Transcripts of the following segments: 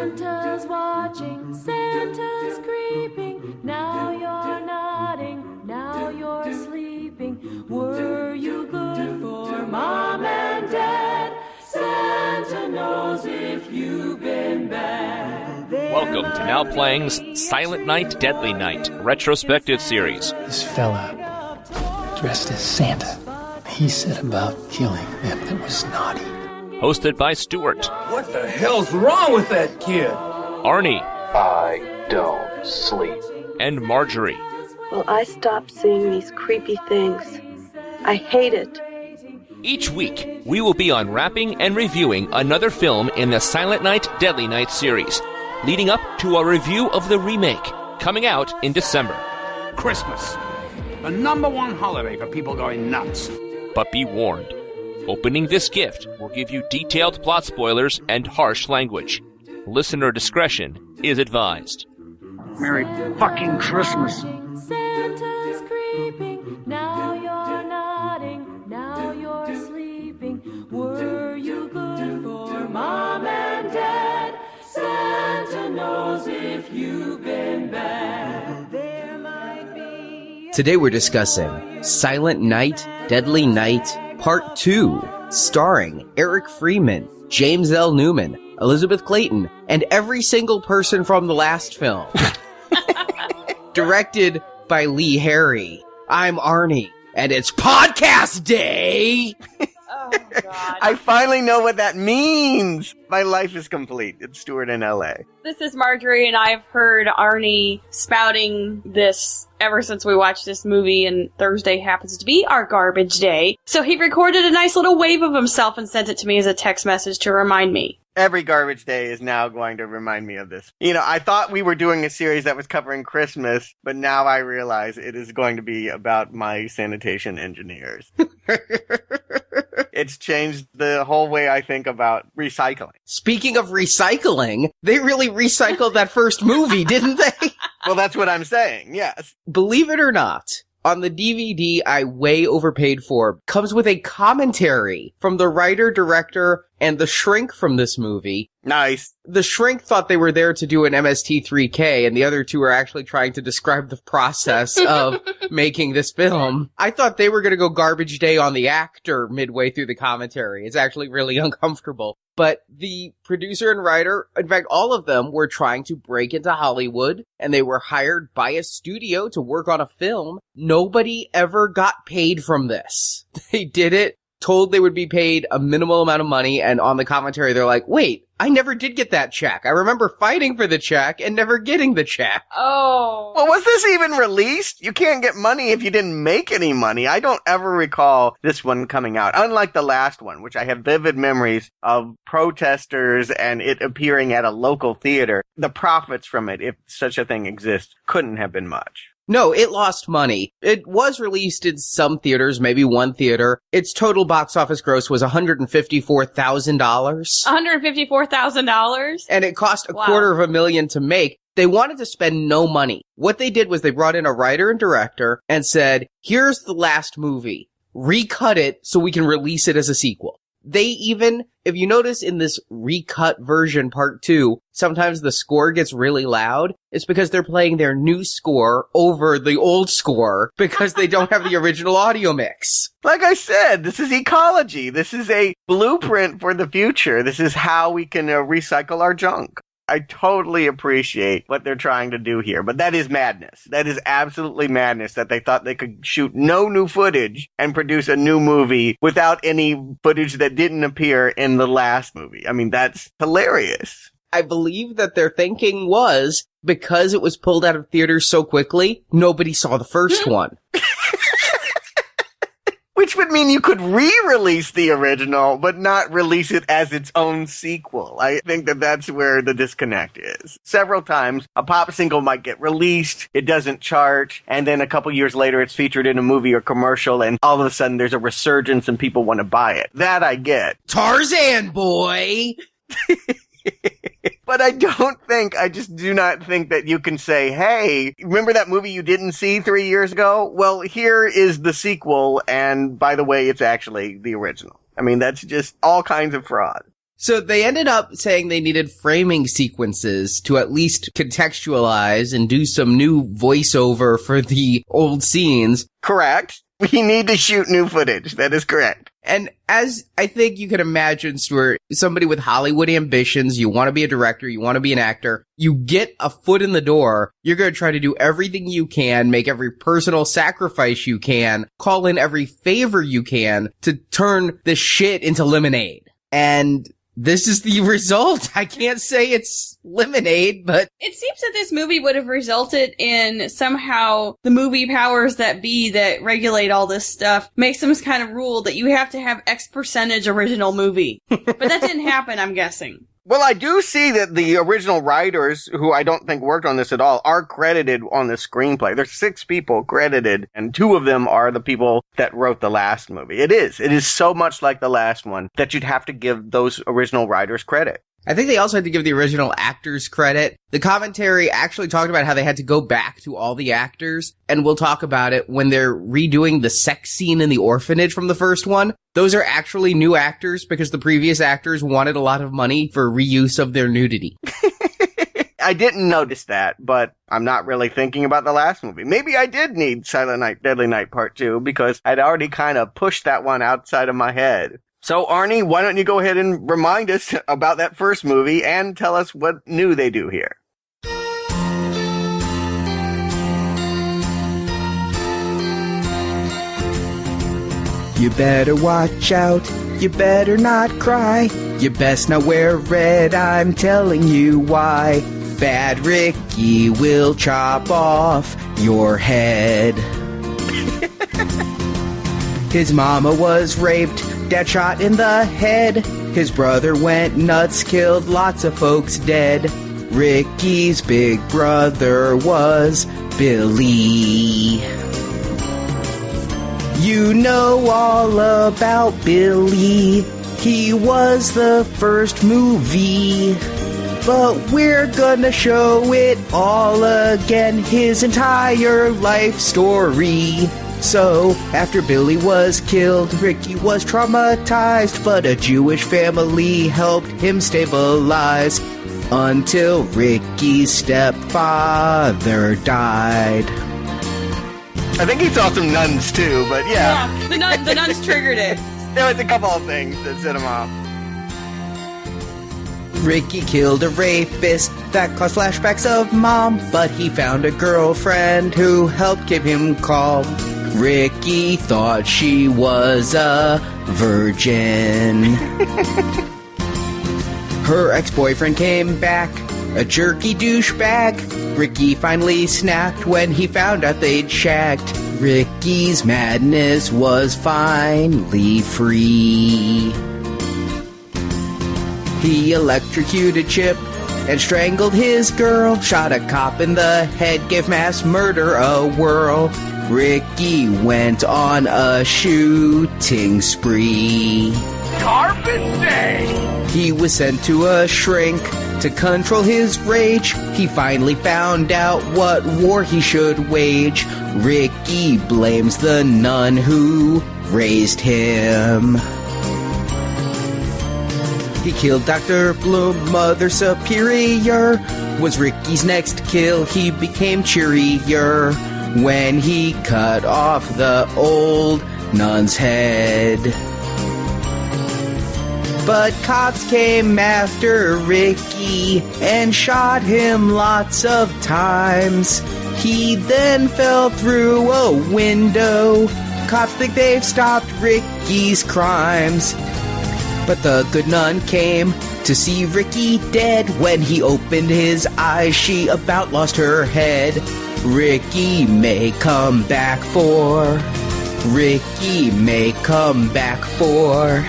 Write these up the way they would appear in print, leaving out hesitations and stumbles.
Santa's watching, Santa's creeping. Now you're nodding, now you're sleeping. Were you good for Mom and Dad? Santa knows if you've been bad. Welcome to Now Playing's Silent Night, Deadly Night retrospective series. This fella dressed as Santa, he said about killing them that was naughty. Hosted by Stuart. What the hell's wrong with that kid? Arnie. I don't sleep. And Marjorie. Well, I stopped seeing these creepy things. I hate it. Each week, we will be unwrapping and reviewing another film in the Silent Night, Deadly Night series, leading up to a review of the remake, coming out in December. Christmas. The #1 holiday for people going nuts. But be warned, opening this gift will give you detailed plot spoilers and harsh language. Listener discretion is advised. Merry fucking Christmas. Santa's creeping. Now you're nodding, now you're sleeping. Were you good for Mom and Dad? Santa knows if you've been bad. There might be. Today we're discussing Silent Night, Deadly Night, Part 2, starring Eric Freeman, James L. Newman, Elizabeth Clayton, and every single person from the last film. Directed by Lee Harry. I'm Arnie, and it's podcast day! Oh, God. I finally know what that means! My life is complete. It's Stuart in LA. This is Marjorie, and I've heard Arnie spouting this ever since we watched this movie, and Thursday happens to be our garbage day. So he recorded a nice little wave of himself and sent it to me as a text message to remind me. Every garbage day is now going to remind me of this. You know, I thought we were doing a series that was covering Christmas, but now I realize it is going to be about my sanitation engineers. It's changed the whole way I think about recycling. Speaking of recycling, they really recycled that first movie, didn't they? Well, that's what I'm saying, yes. Believe it or not, on the DVD I way overpaid for, comes with a commentary from the writer, director, and the shrink from this movie. Nice. The shrink thought they were there to do an MST3K, and the other two are actually trying to describe the process of making this film. I thought they were going to go garbage day on the actor midway through the commentary. It's actually really uncomfortable. But the producer and writer, in fact, all of them were trying to break into Hollywood, and they were hired by a studio to work on a film. Nobody ever got paid from this. They did it, told they would be paid a minimal amount of money, and on the commentary they're like, wait, I never did get that check. I remember fighting for the check and never getting the check. Oh. Well, was this even released? You can't get money if you didn't make any money. I don't ever recall this one coming out. Unlike the last one, which I have vivid memories of protesters and it appearing at a local theater. The profits from it, if such a thing exists, couldn't have been much. No, it lost money. It was released in some theaters, maybe one theater. Its total box office gross was $154,000. $154,000? And it cost $250,000 to make. They wanted to spend no money. What they did was they brought in a writer and director and said, here's the last movie. Recut it so we can release it as a sequel. They even, if you notice in this recut version, part 2, sometimes the score gets really loud. It's because they're playing their new score over the old score because they don't have the original audio mix. Like I said, this is ecology. This is a blueprint for the future. This is how we can recycle our junk. I totally appreciate what they're trying to do here, but that is madness. That is absolutely madness that they thought they could shoot no new footage and produce a new movie without any footage that didn't appear in the last movie. I mean, that's hilarious. I believe that their thinking was, because it was pulled out of theaters so quickly, nobody saw the first one. Which would mean you could re-release the original, but not release it as its own sequel. I think that that's where the disconnect is. Several times, a pop single might get released, it doesn't chart, and then a couple years later it's featured in a movie or commercial, and all of a sudden there's a resurgence and people want to buy it. That I get. Tarzan, boy! But I just do not think that you can say, hey, remember that movie you didn't see 3 years ago? Well, here is the sequel, and by the way, it's actually the original. I mean, that's just all kinds of fraud. So they ended up saying they needed framing sequences to at least contextualize and do some new voiceover for the old scenes. Correct. We need to shoot new footage. That is correct. And as I think you can imagine, Stuart, somebody with Hollywood ambitions, you want to be a director, you want to be an actor, you get a foot in the door, you're going to try to do everything you can, make every personal sacrifice you can, call in every favor you can to turn this shit into lemonade. And this is the result. I can't say it's lemonade, but it seems that this movie would have resulted in somehow the movie powers that be that regulate all this stuff make some kind of rule that you have to have X percentage original movie. But that didn't happen, I'm guessing. Well, I do see that the original writers, who I don't think worked on this at all, are credited on the screenplay. There's 6 people credited, and 2 of them are the people that wrote the last movie. It is so much like the last one that you'd have to give those original writers credit. I think they also had to give the original actors credit. The commentary actually talked about how they had to go back to all the actors, and we'll talk about it when they're redoing the sex scene in the orphanage from the first one. Those are actually new actors because the previous actors wanted a lot of money for reuse of their nudity. I didn't notice that, but I'm not really thinking about the last movie. Maybe I did need Silent Night, Deadly Night Part 2 because I'd already kind of pushed that one outside of my head. So, Arnie, why don't you go ahead and remind us about that first movie and tell us what new they do here? You better watch out, you better not cry, you best not wear red, I'm telling you why. Bad Ricky will chop off your head. His mama was raped, dad shot in the head. His brother went nuts, killed lots of folks dead. Ricky's big brother was Billy. You know all about Billy. He was the first movie. But we're gonna show it all again, his entire life story. So, after Billy was killed, Ricky was traumatized, but a Jewish family helped him stabilize until Ricky's stepfather died. I think he saw some nuns too, but yeah. Yeah, the nuns triggered it. There was a couple of things that set him off. Ricky killed a rapist that caused flashbacks of mom, but he found a girlfriend who helped keep him calm. Ricky thought she was a virgin. Her ex-boyfriend came back, a jerky douchebag. Ricky finally snapped when he found out they'd shagged. Ricky's madness was finally free. He electrocuted Chip and strangled his girl, shot a cop in the head, gave mass murder a whirl. Ricky went on a shooting spree. Carpet Day! He was sent to a shrink to control his rage. He finally found out what war he should wage. Ricky blames the nun who raised him. He killed Dr. Bloom, Mother Superior. Was Ricky's next kill, he became cheerier when he cut off the old nun's head. But cops came after Ricky and shot him lots of times. He then fell through a window. Cops think they've stopped Ricky's crimes. But the good nun came to see Ricky dead. When he opened his eyes, she about lost her head. Ricky may come back for. Ricky may come back for.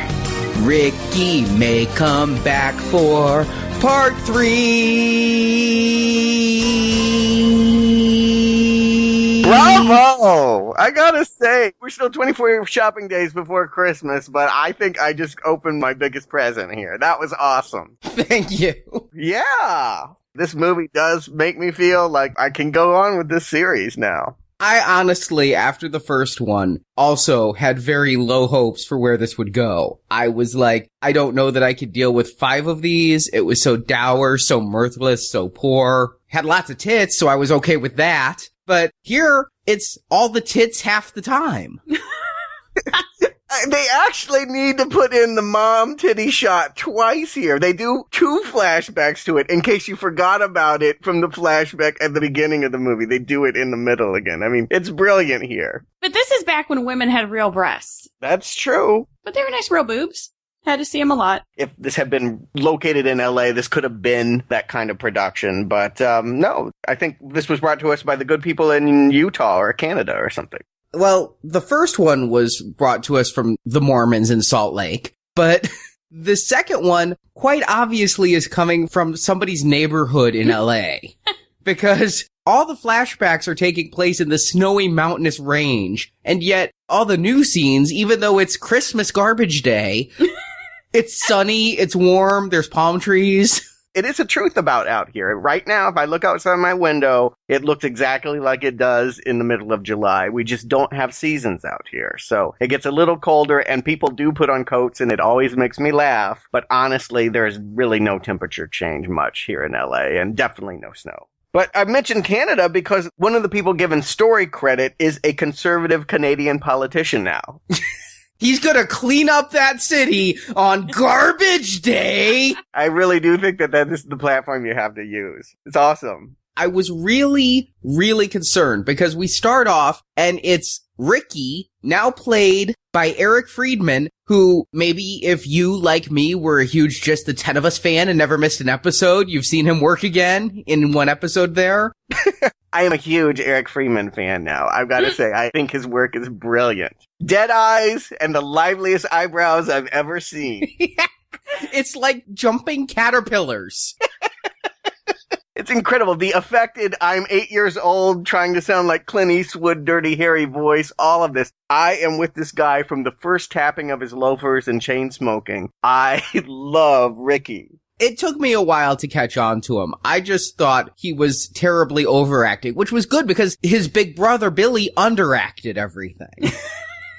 Ricky may come back for part 3. Bravo! I gotta say, we're still 24 shopping days before Christmas, but I think I just opened my biggest present here. That was awesome. Thank you. Yeah! This movie does make me feel like I can go on with this series now. I honestly, after the first one, also had very low hopes for where this would go. I was like, I don't know that I could deal with 5 of these. It was so dour, so mirthless, so poor. Had lots of tits, so I was okay with that. But here, it's all the tits half the time. They actually need to put in the mom titty shot twice here. They do 2 flashbacks to it in case you forgot about it from the flashback at the beginning of the movie. They do it in the middle again. I mean, it's brilliant here. But this is back when women had real breasts. That's true. But they were nice real boobs. Had to see them a lot. If this had been located in LA, this could have been that kind of production. But no, I think this was brought to us by the good people in Utah or Canada or something. Well, the first one was brought to us from the Mormons in Salt Lake, but the second one quite obviously is coming from somebody's neighborhood in LA. Because all the flashbacks are taking place in the snowy mountainous range, and yet all the new scenes, even though it's Christmas garbage day, it's sunny, it's warm, there's palm trees. It is a truth about out here. Right now, if I look outside my window, it looks exactly like it does in the middle of July. We just don't have seasons out here. So it gets a little colder, and people do put on coats, and it always makes me laugh. But honestly, there's really no temperature change much here in LA, and definitely no snow. But I mentioned Canada because one of the people given story credit is a conservative Canadian politician now. He's gonna clean up that city on garbage day. I really do think that is the platform you have to use. It's awesome. I was really, really concerned because we start off and it's Ricky, now played by Eric Friedman, who maybe if you, like me, were a huge Just the 10 of Us fan and never missed an episode, you've seen him work again in one episode there. I am a huge Eric Friedman fan now. I've got to say, I think his work is brilliant. Dead eyes and the liveliest eyebrows I've ever seen. It's like jumping caterpillars. It's incredible. The affected, I'm 8 years old, trying to sound like Clint Eastwood, Dirty Harry voice, all of this. I am with this guy from the first tapping of his loafers and chain smoking. I love Ricky. It took me a while to catch on to him. I just thought he was terribly overacting, which was good because his big brother Billy underacted everything.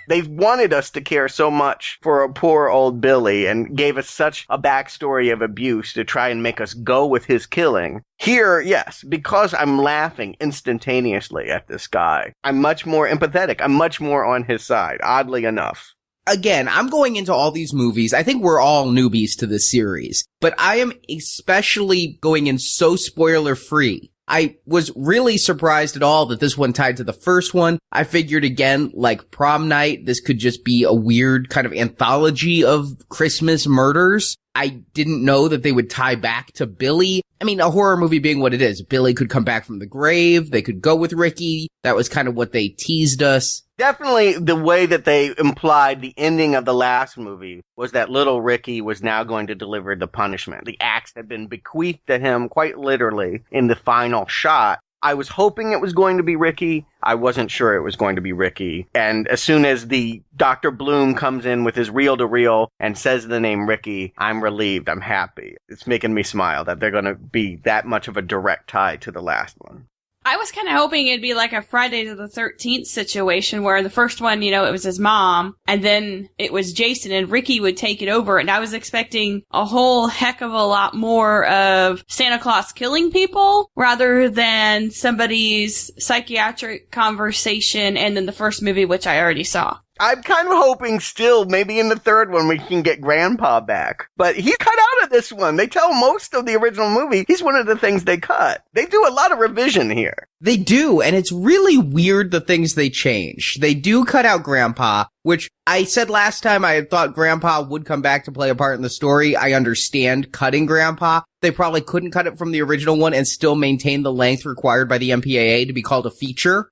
They wanted us to care so much for a poor old Billy and gave us such a backstory of abuse to try and make us go with his killing. Here, yes, because I'm laughing instantaneously at this guy, I'm much more empathetic. I'm much more on his side, oddly enough. Again, I'm going into all these movies. I think we're all newbies to this series, but I am especially going in so spoiler free. I was really surprised at all that this one tied to the first one. I figured again, like Prom Night, this could just be a weird kind of anthology of Christmas murders. I didn't know that they would tie back to Billy. I mean, a horror movie being what it is, Billy could come back from the grave. They could go with Ricky. That was kind of what they teased us. Definitely the way that they implied the ending of the last movie was that little Ricky was now going to deliver the punishment. The axe had been bequeathed to him quite literally in the final shot. I was hoping it was going to be Ricky. I wasn't sure it was going to be Ricky. And as soon as the Dr. Bloom comes in with his reel-to-reel and says the name Ricky, I'm relieved. I'm happy. It's making me smile that they're going to be that much of a direct tie to the last one. I was kind of hoping it'd be like a Friday the 13th situation where the first one, you know, it was his mom, and then it was Jason, and Ricky would take it over, and I was expecting a whole heck of a lot more of Santa Claus killing people rather than somebody's psychiatric conversation and then the first movie, which I already saw. I'm kind of hoping still, maybe in the third one, we can get Grandpa back. But he's cut out of this one. They tell most of the original movie he's one of the things they cut. They do a lot of revision here. They do, and it's really weird the things they change. They do cut out Grandpa, which I said last time I had thought Grandpa would come back to play a part in the story. I understand cutting Grandpa. They probably couldn't cut it from the original one and still maintain the length required by the MPAA to be called a feature.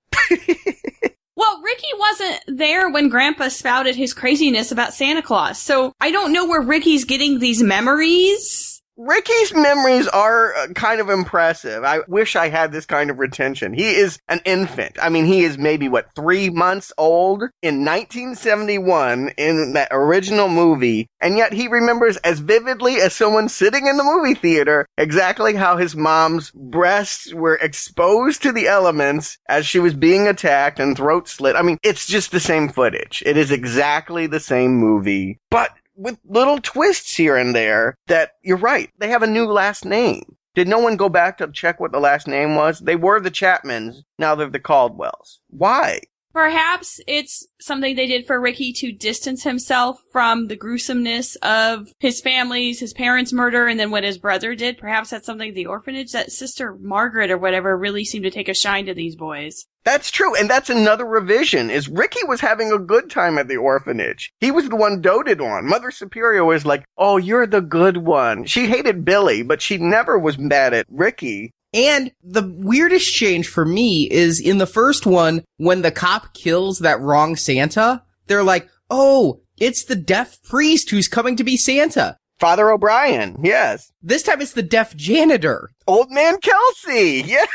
Well, Ricky wasn't there when Grandpa spouted his craziness about Santa Claus, so I don't know where Ricky's getting these memories Ricky's memories are kind of impressive. I wish I had this kind of retention. He is an infant. I mean, he is maybe, 3 months old in 1971 in that original movie, and yet he remembers as vividly as someone sitting in the movie theater exactly how his mom's breasts were exposed to the elements as she was being attacked and throat slit. I mean, it's just the same footage. It is exactly the same movie, but with little twists here and there that, you're right, they have a new last name. Did no one go back to check what the last name was? They were the Chapmans, now they're the Caldwells. Why? Perhaps it's something they did for Ricky to distance himself from the gruesomeness of his family's, his parents' murder, and then what his brother did. Perhaps that's something the orphanage, that Sister Margaret or whatever, really seemed to take a shine to these boys. That's true, and that's another revision, is Ricky was having a good time at the orphanage. He was the one doted on. Mother Superior was like, oh, you're the good one. She hated Billy, but she never was mad at Ricky. And the weirdest change for me is in the first one, when the cop kills that wrong Santa, they're like, oh, it's the deaf priest who's coming to be Santa. Father O'Brien, yes. This time it's the deaf janitor. Old Man Kelsey, yes.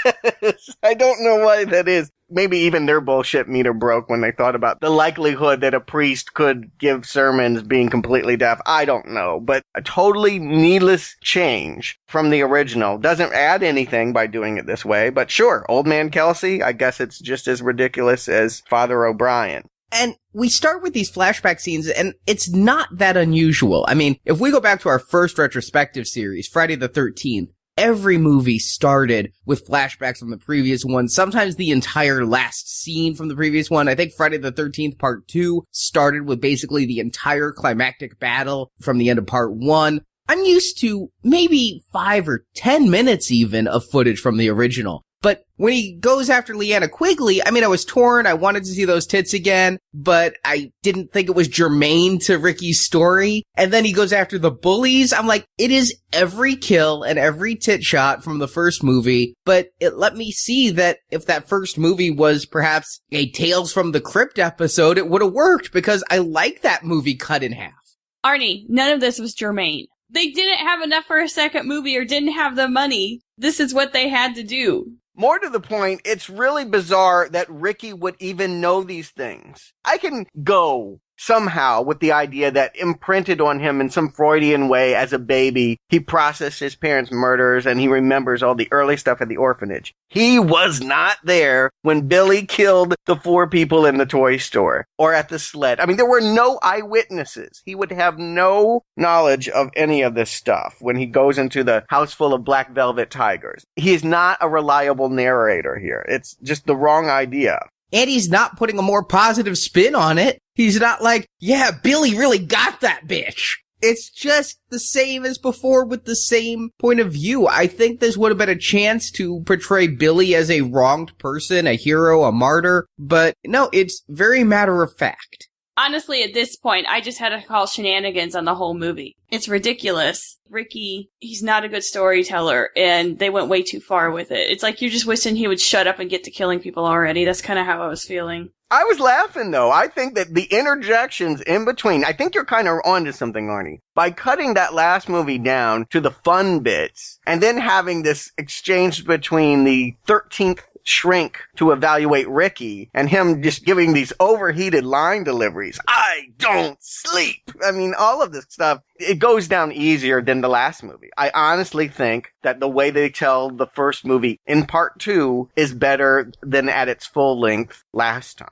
I don't know why that is. Maybe even their bullshit meter broke when they thought about the likelihood that a priest could give sermons being completely deaf. I don't know, but a totally needless change from the original. Doesn't add anything by doing it this way, but sure, Old Man Kelsey, I guess it's just as ridiculous as Father O'Brien. And we start with these flashback scenes, and it's not that unusual. I mean, if we go back to our first retrospective series, Friday the 13th, every movie started with flashbacks from the previous one, sometimes the entire last scene from the previous one. I think Friday the 13th Part 2 started with basically the entire climactic battle from the end of Part 1. I'm used to maybe 5 or 10 minutes even of footage from the original. But when he goes after Leanna Quigley, I mean, I was torn. I wanted to see those tits again, but I didn't think it was germane to Ricky's story. And then he goes after the bullies. I'm like, it is every kill and every tit shot from the first movie, but it let me see that if that first movie was perhaps a Tales from the Crypt episode, it would have worked because I like that movie cut in half. Arnie, none of this was germane. They didn't have enough for a second movie or didn't have the money. This is what they had to do. More to the point, it's really bizarre that Ricky would even know these things. I can go somehow with the idea that imprinted on him in some Freudian way as a baby, he processed his parents' murders and he remembers all the early stuff at the orphanage. He was not there when Billy killed the 4 people in the toy store or at the sled. I mean, there were no eyewitnesses. He would have no knowledge of any of this stuff when he goes into the house full of black velvet tigers. He is not a reliable narrator here. It's just the wrong idea. And he's not putting a more positive spin on it. He's not like, yeah, Billy really got that bitch. It's just the same as before with the same point of view. I think this would have been a chance to portray Billy as a wronged person, a hero, a martyr. But no, it's very matter of fact. Honestly, at this point, I just had to call shenanigans on the whole movie. It's ridiculous. Ricky, he's not a good storyteller, and they went way too far with it. It's like you're just wishing he would shut up and get to killing people already. That's kind of how I was feeling. I was laughing, though. I think that the interjections in between, I think you're kind of onto something, Arnie. By cutting that last movie down to the fun bits, and then having this exchange between the 13th shrink to evaluate Ricky and him just giving these overheated line deliveries. I don't sleep. I mean, all of this stuff, it goes down easier than the last movie. I honestly think that the way they tell the first movie in Part 2 is better than at its full length last time.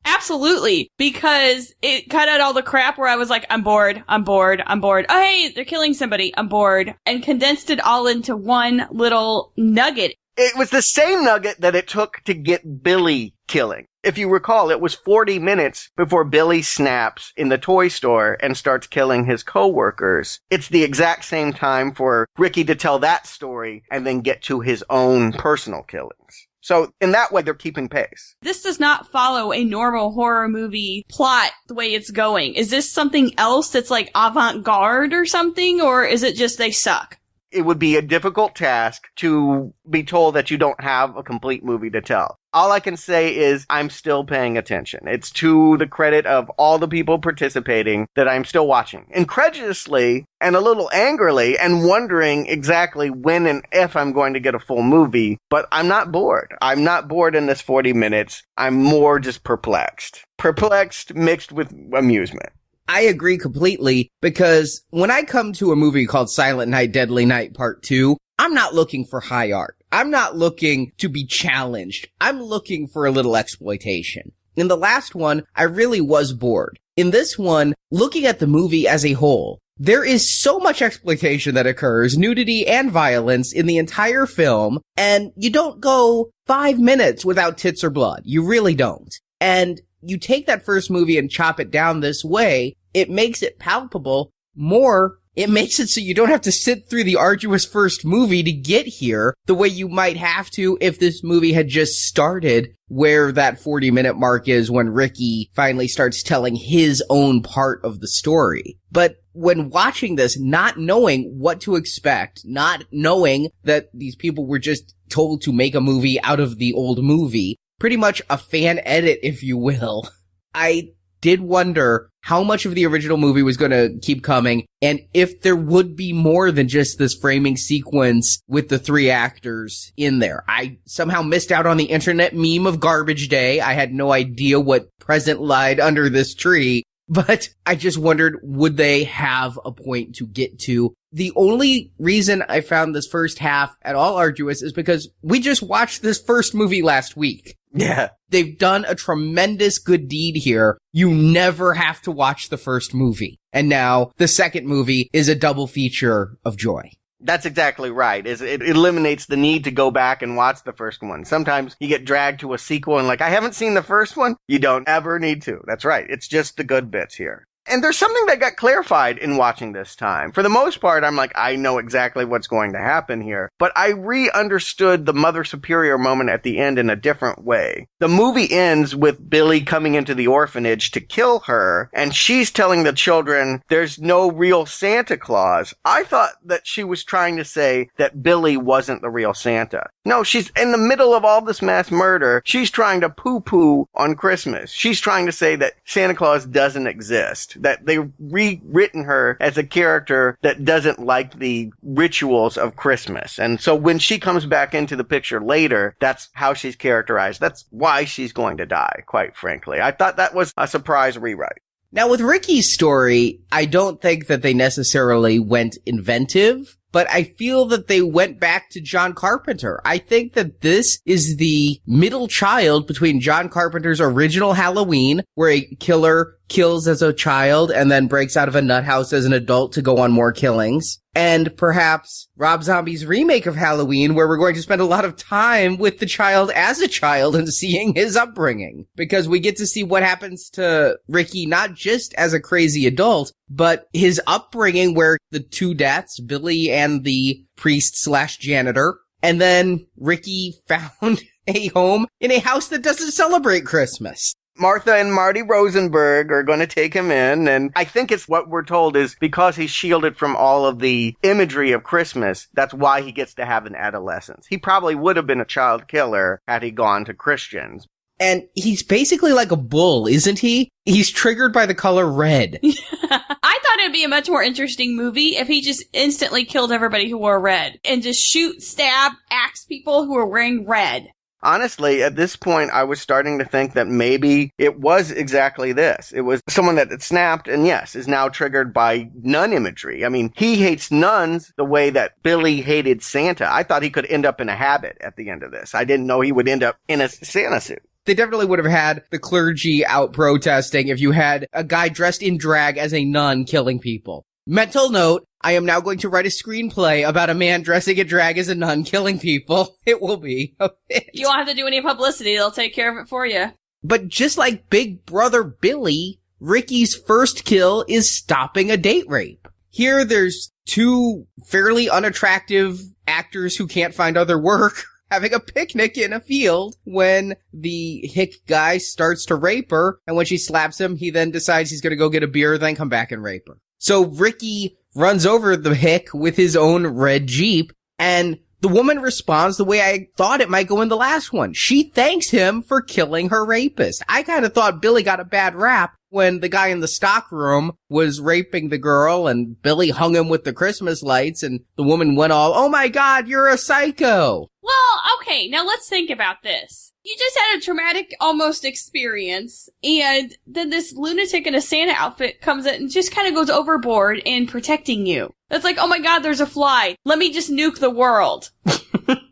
Absolutely, because it cut out all the crap where I was like, I'm bored. Oh, hey, they're killing somebody. I'm bored. And condensed it all into one little nugget. It was the same nugget that it took to get Billy killing. If you recall, it was 40 minutes before Billy snaps in the toy store and starts killing his coworkers. It's the exact same time for Ricky to tell that story and then get to his own personal killings. So in that way, they're keeping pace. This does not follow a normal horror movie plot the way it's going. Is this something else that's like avant-garde or something? Or is it just they suck? it would be a difficult task to be told that you don't have a complete movie to tell. All I can say is I'm still paying attention. It's to the credit of all the people participating that I'm still watching. Incredulously and a little angrily and wondering exactly when and if I'm going to get a full movie. But I'm not bored. I'm not bored in this 40 minutes. I'm more just perplexed. Perplexed mixed with amusement. I agree completely, because when I come to a movie called Silent Night, Deadly Night Part 2, I'm not looking for high art. I'm not looking to be challenged. I'm looking for a little exploitation. In the last one, I really was bored. In this one, looking at the movie as a whole, there is so much exploitation that occurs, nudity and violence in the entire film, and you don't go 5 minutes without tits or blood. You really don't. And you take that first movie and chop it down this way, it makes it palpable more. It makes it so you don't have to sit through the arduous first movie to get here the way you might have to if this movie had just started where that 40-minute mark is when Ricky finally starts telling his own part of the story. But when watching this, not knowing what to expect, not knowing that these people were just told to make a movie out of the old movie, pretty much a fan edit, if you will, I did wonder how much of the original movie was going to keep coming and if there would be more than just this framing sequence with the 3 actors in there. I somehow missed out on the internet meme of Garbage Day. I had no idea what present lied under this tree, but I just wondered, would they have a point to get to? The only reason I found this first half at all arduous is because we just watched this first movie last week. Yeah. They've done a tremendous good deed here. You never have to watch the first movie. And now the second movie is a double feature of joy. That's exactly right. It eliminates the need to go back and watch the first one. Sometimes you get dragged to a sequel and like, I haven't seen the first one. You don't ever need to. That's right. It's just the good bits here. And there's something that got clarified in watching this time. For the most part, I'm like, I know exactly what's going to happen here. But I re-understood the Mother Superior moment at the end in a different way. The movie ends with Billy coming into the orphanage to kill her, and she's telling the children there's no real Santa Claus. I thought that she was trying to say that Billy wasn't the real Santa. No, she's in the middle of all this mass murder. She's trying to poo-poo on Christmas. She's trying to say that Santa Claus doesn't exist. That they've rewritten her as a character that doesn't like the rituals of Christmas. And so when she comes back into the picture later, that's how she's characterized. That's why she's going to die, quite frankly. I thought that was a surprise rewrite. Now, with Ricky's story, I don't think that they necessarily went inventive, but I feel that they went back to John Carpenter. I think that this is the middle child between John Carpenter's original Halloween, where a killer kills as a child and then breaks out of a nut house as an adult to go on more killings, and perhaps Rob Zombie's remake of Halloween, where we're going to spend a lot of time with the child as a child and seeing his upbringing, because we get to see what happens to Ricky not just as a crazy adult, but his upbringing, where the 2 deaths, Billy and the priest/janitor, and then Ricky found a home in a house that doesn't celebrate Christmas. Martha and Marty Rosenberg are going to take him in, and I think it's what we're told is because he's shielded from all of the imagery of Christmas, that's why he gets to have an adolescence. He probably would have been a child killer had he gone to Christians. And he's basically like a bull, isn't he? He's triggered by the color red. I thought it'd be a much more interesting movie if he just instantly killed everybody who wore red and just shoot, stab, axe people who are wearing red. Honestly, at this point, I was starting to think that maybe it was exactly this. It was someone that had snapped and, yes, is now triggered by nun imagery. I mean, he hates nuns the way that Billy hated Santa. I thought he could end up in a habit at the end of this. I didn't know he would end up in a Santa suit. They definitely would have had the clergy out protesting if you had a guy dressed in drag as a nun killing people. Mental note, I am now going to write a screenplay about a man dressing in drag as a nun killing people. It will be a hit. You won't have to do any publicity. They'll take care of it for you. But just like Big Brother Billy, Ricky's first kill is stopping a date rape. Here there's 2 fairly unattractive actors who can't find other work having a picnic in a field when the hick guy starts to rape her, and when she slaps him, he then decides he's going to go get a beer, then come back and rape her. So Ricky runs over the hick with his own red Jeep, and the woman responds the way I thought it might go in the last one. She thanks him for killing her rapist. I kind of thought Billy got a bad rap when the guy in the stock room was raping the girl and Billy hung him with the Christmas lights and the woman went all, "Oh my God, you're a psycho." Well, okay, now let's think about this. You just had a traumatic almost experience, and then this lunatic in a Santa outfit comes in and just kind of goes overboard in protecting you. That's like, oh my God, there's a fly. Let me just nuke the world.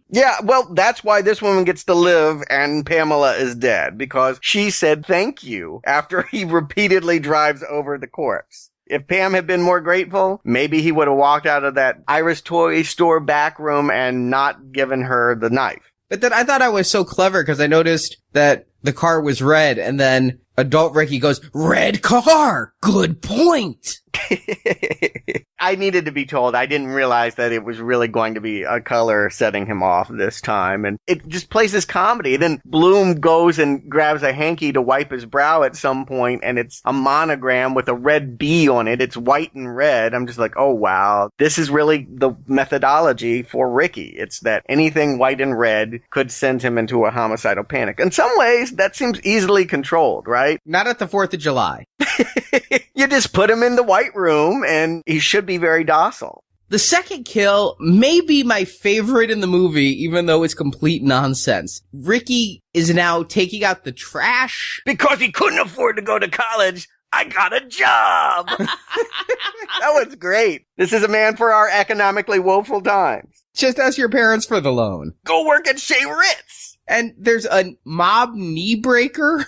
Yeah, well, that's why this woman gets to live and Pamela is dead, because she said thank you after he repeatedly drives over the corpse. If Pam had been more grateful, maybe he would have walked out of that Irish toy store back room and not given her the knife. But then I thought I was so clever because I noticed that the car was red and then adult Ricky goes, "Red car! Good point!" I needed to be told. I didn't realize that it was really going to be a color setting him off this time. And it just plays this comedy. Then Bloom goes and grabs a hanky to wipe his brow at some point, and it's a monogram with a red B on it. It's white and red. I'm just like, oh, wow. This is really the methodology for Ricky. It's that anything white and red could send him into a homicidal panic. In some ways, that seems easily controlled, right? Not at the 4th of July. You just put him in the white room, and he should be very docile. The second kill may be my favorite in the movie, even though it's complete nonsense. Ricky is now taking out the trash. Because he couldn't afford to go to college, I got a job! That was great. This is a man for our economically woeful times. Just ask your parents for the loan. Go work at Shea Ritz! And there's a mob knee breaker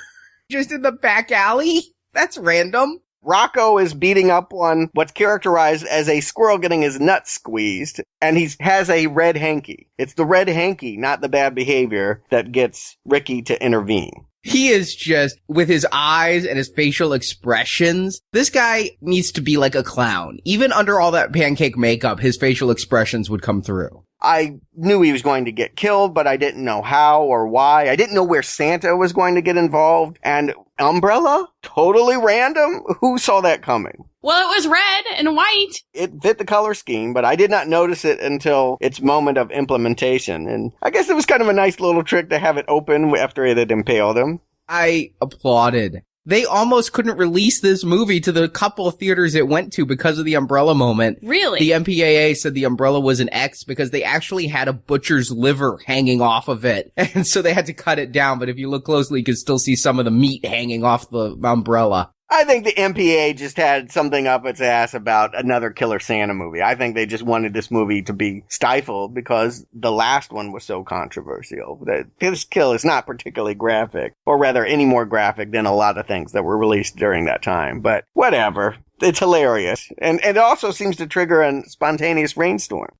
just in the back alley. That's random. Rocco is beating up on what's characterized as a squirrel getting his nuts squeezed, and he has a red hanky. It's the red hanky, not the bad behavior, that gets Ricky to intervene. He is just, with his eyes and his facial expressions, this guy needs to be like a clown. Even under all that pancake makeup, his facial expressions would come through. I knew he was going to get killed, but I didn't know how or why. I didn't know where Santa was going to get involved. And Umbrella? Totally random? Who saw that coming? Well, it was red and white. It fit the color scheme, but I did not notice it until its moment of implementation. And I guess it was kind of a nice little trick to have it open after it had impaled him. I applauded. They almost couldn't release this movie to the couple of theaters it went to because of the umbrella moment. Really? The MPAA said the umbrella was an X because they actually had a butcher's liver hanging off of it. And so they had to cut it down. But if you look closely, you can still see some of the meat hanging off the umbrella. I think the MPA just had something up its ass about another Killer Santa movie. I think they just wanted this movie to be stifled because the last one was so controversial. This kill is not particularly graphic, or rather any more graphic than a lot of things that were released during that time. But whatever. It's hilarious. And it also seems to trigger a spontaneous rainstorm.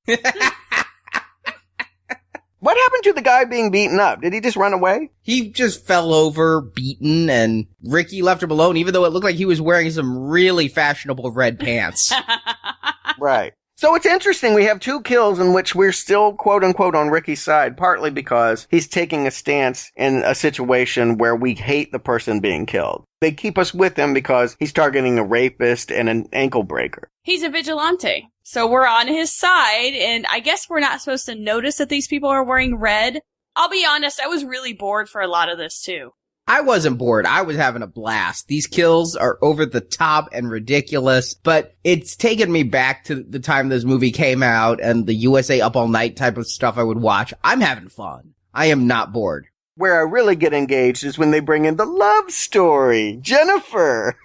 What happened to the guy being beaten up? Did he just run away? He just fell over, beaten, and Ricky left him alone, even though it looked like he was wearing some really fashionable red pants. Right. So it's interesting. We have two kills in which we're still, quote unquote, on Ricky's side, partly because he's taking a stance in a situation where we hate the person being killed. They keep us with him because he's targeting a rapist and an ankle breaker. He's a vigilante. So we're on his side, and I guess we're not supposed to notice that these people are wearing red. I'll be honest, I was really bored for a lot of this, too. I wasn't bored. I was having a blast. These kills are over the top and ridiculous, but it's taken me back to the time this movie came out and the USA Up All Night type of stuff I would watch. I'm having fun. I am not bored. Where I really get engaged is when they bring in the love story. Jennifer!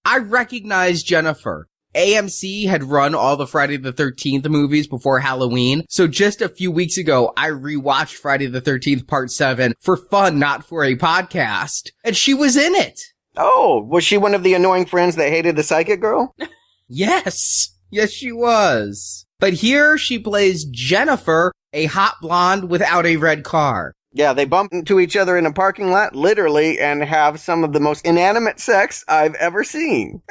I recognize Jennifer. AMC had run all the Friday the 13th movies before Halloween. So just a few weeks ago, I rewatched Friday the 13th Part 7 for fun, not for a podcast. And she was in it. Oh, was she one of the annoying friends that hated the psychic girl? Yes. Yes, she was. But here she plays Jennifer, a hot blonde without a red car. Yeah, they bump into each other in a parking lot, literally, and have some of the most inanimate sex I've ever seen.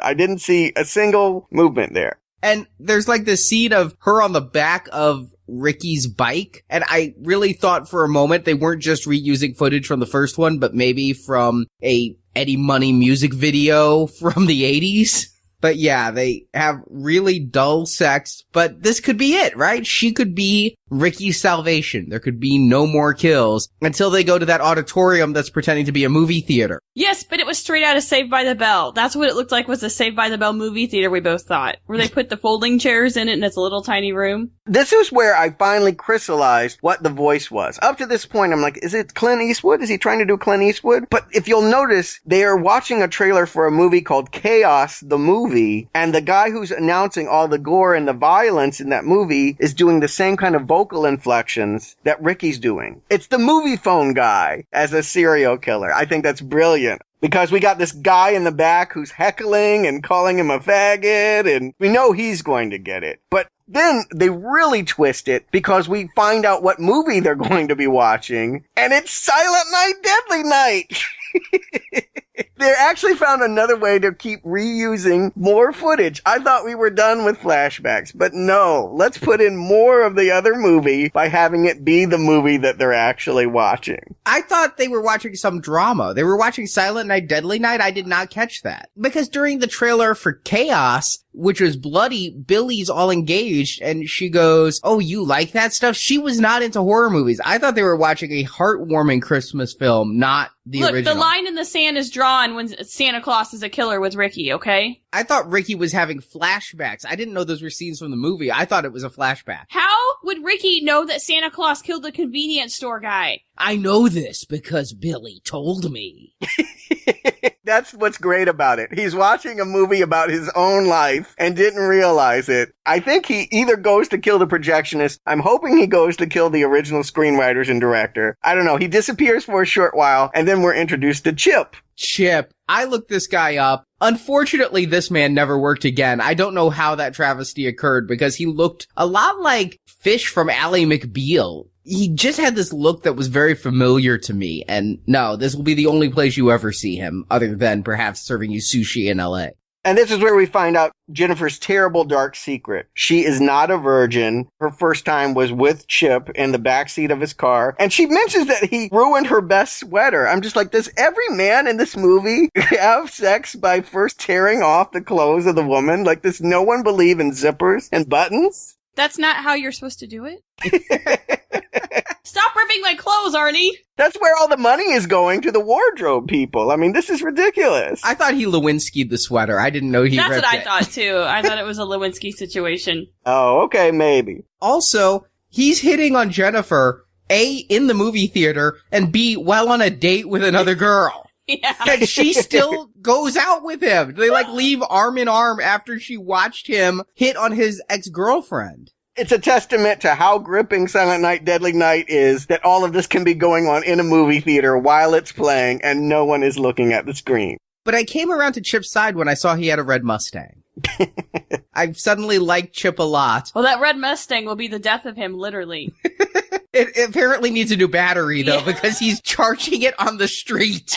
I didn't see a single movement there. And there's like this scene of her on the back of Ricky's bike, and I really thought for a moment they weren't just reusing footage from the first one, but maybe from a Eddie Money music video from the 80s. But yeah, they have really dull sex, but this could be it, right? She could be Ricky's salvation. There could be no more kills until they go to that auditorium that's pretending to be a movie theater. Yes, but it was straight out of Saved by the Bell. That's what it looked like, was the Saved by the Bell movie theater, we both thought. Where they put the folding chairs in it and it's a little tiny room. This is where I finally crystallized what the voice was. Up to this point, I'm like, is it Clint Eastwood? Is he trying to do Clint Eastwood? But if you'll notice, they are watching a trailer for a movie called Chaos, the movie, and the guy who's announcing all the gore and the violence in that movie is doing the same kind of vocal inflections that Ricky's doing. It's the movie phone guy as a serial killer. I think that's brilliant. Because we got this guy in the back who's heckling and calling him a faggot, and we know he's going to get it. But then they really twist it because we find out what movie they're going to be watching, and it's Silent Night, Deadly Night! They actually found another way to keep reusing more footage. I thought we were done with flashbacks, but no. Let's put in more of the other movie by having it be the movie that they're actually watching. I thought they were watching some drama. They were watching Silent Night, Deadly Night. I did not catch that. Because during the trailer for Chaos, which was bloody, Billy's all engaged, and she goes, "Oh, you like that stuff?" She was not into horror movies. I thought they were watching a heartwarming Christmas film, not the original. The line in the sand is drawn when Santa Claus is a killer with Ricky, okay? I thought Ricky was having flashbacks. I didn't know those were scenes from the movie. I thought it was a flashback. How would Ricky know that Santa Claus killed the convenience store guy? I know this because Billy told me. That's what's great about it. He's watching a movie about his own life and didn't realize it. I think he either goes to kill the projectionist. I'm hoping he goes to kill the original screenwriters and director. I don't know. He disappears for a short while, and then we're introduced to Chip. Chip. I looked this guy up. Unfortunately, this man never worked again. I don't know how that travesty occurred because he looked a lot like Fish from Ally McBeal. He just had this look that was very familiar to me. And no, this will be the only place you ever see him, other than perhaps serving you sushi in LA. And this is where we find out Jennifer's terrible dark secret. She is not a virgin. Her first time was with Chip in the backseat of his car. And she mentions that he ruined her best sweater. I'm just like, does every man in this movie have sex by first tearing off the clothes of the woman? Like, does no one believe in zippers and buttons? That's not how you're supposed to do it? Stop ripping my clothes, Arnie! That's where all the money is going, to the wardrobe people. I mean, this is ridiculous. I thought he Lewinsky'd the sweater. I didn't know he ripped it. That's what I thought, too. I thought it was a Lewinsky situation. Oh, okay, maybe. Also, he's hitting on Jennifer, A, in the movie theater, and B, while on a date with another girl. Yeah. And she still goes out with him. They, leave arm in arm after she watched him hit on his ex-girlfriend. It's a testament to how gripping Silent Night, Deadly Night is that all of this can be going on in a movie theater while it's playing and no one is looking at the screen. But I came around to Chip's side when I saw he had a red Mustang. I suddenly liked Chip a lot. Well, that red Mustang will be the death of him, literally. It apparently needs a new battery, though, because he's charging it on the street.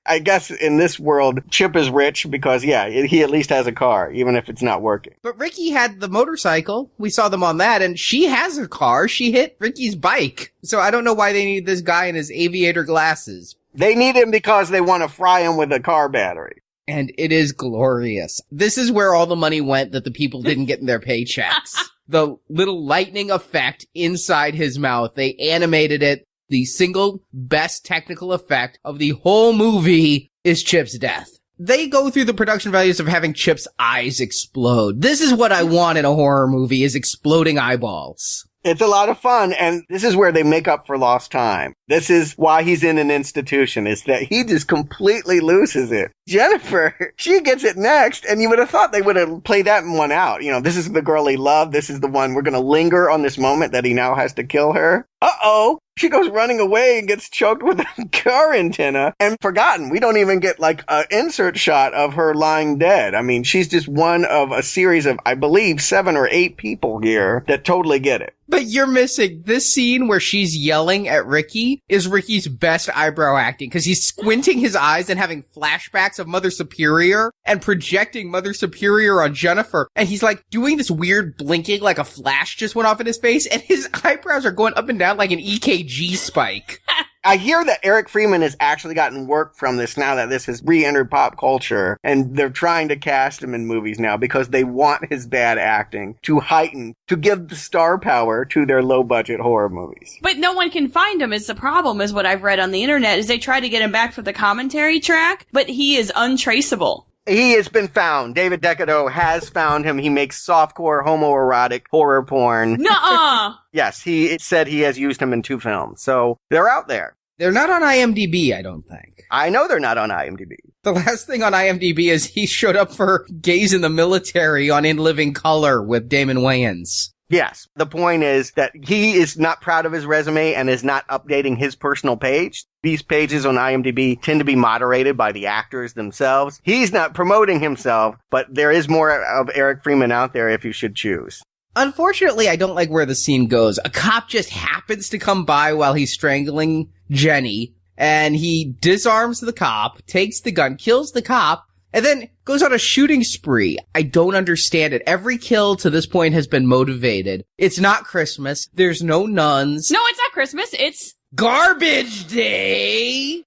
I guess in this world, Chip is rich because, he at least has a car, even if it's not working. But Ricky had the motorcycle. We saw them on that, and she has a car. She hit Ricky's bike. So I don't know why they need this guy in his aviator glasses. They need him because they want to fry him with a car battery. And it is glorious. This is where all the money went that the people didn't get in their paychecks. The little lightning effect inside his mouth. They animated it. The single best technical effect of the whole movie is Chip's death. They go through the production values of having Chip's eyes explode. This is what I want in a horror movie, is exploding eyeballs. It's a lot of fun, and this is where they make up for lost time. This is why he's in an institution, is that he just completely loses it. Jennifer, she gets it next, and you would have thought they would have played that one out. This is the girl he loved. This is the one we're going to linger on this moment that he now has to kill her. Uh-oh. She goes running away and gets choked with a car antenna and forgotten. We don't even get an insert shot of her lying dead. I mean, she's just one of a series of, I believe, 7 or 8 people here that totally get it. But you're missing this scene where she's yelling at Ricky is Ricky's best eyebrow acting, because he's squinting his eyes and having flashbacks of Mother Superior and projecting Mother Superior on Jennifer. And he's doing this weird blinking like a flash just went off in his face, and his eyebrows are going up and down like an EKG spike. I hear that Eric Freeman has actually gotten work from this now that this has re-entered pop culture, and they're trying to cast him in movies now because they want his bad acting to heighten, to give the star power to their low-budget horror movies. But no one can find him is the problem, is what I've read on the internet, is they try to get him back for the commentary track, but he is untraceable. He has been found. David Decado has found him. He makes softcore, homoerotic horror porn. Nuh-uh! Yes, he said he has used him in 2 films. So they're out there. They're not on IMDb, I don't think. I know they're not on IMDb. The last thing on IMDb is he showed up for Gays in the Military on In Living Color with Damon Wayans. Yes. The point is that he is not proud of his resume and is not updating his personal page. These pages on IMDb tend to be moderated by the actors themselves. He's not promoting himself, but there is more of Eric Freeman out there if you should choose. Unfortunately, I don't like where the scene goes. A cop just happens to come by while he's strangling Jenny, and he disarms the cop, takes the gun, kills the cop, and then goes on a shooting spree. I don't understand it. Every kill to this point has been motivated. It's not Christmas. There's no nuns. No, it's not Christmas. It's Garbage Day!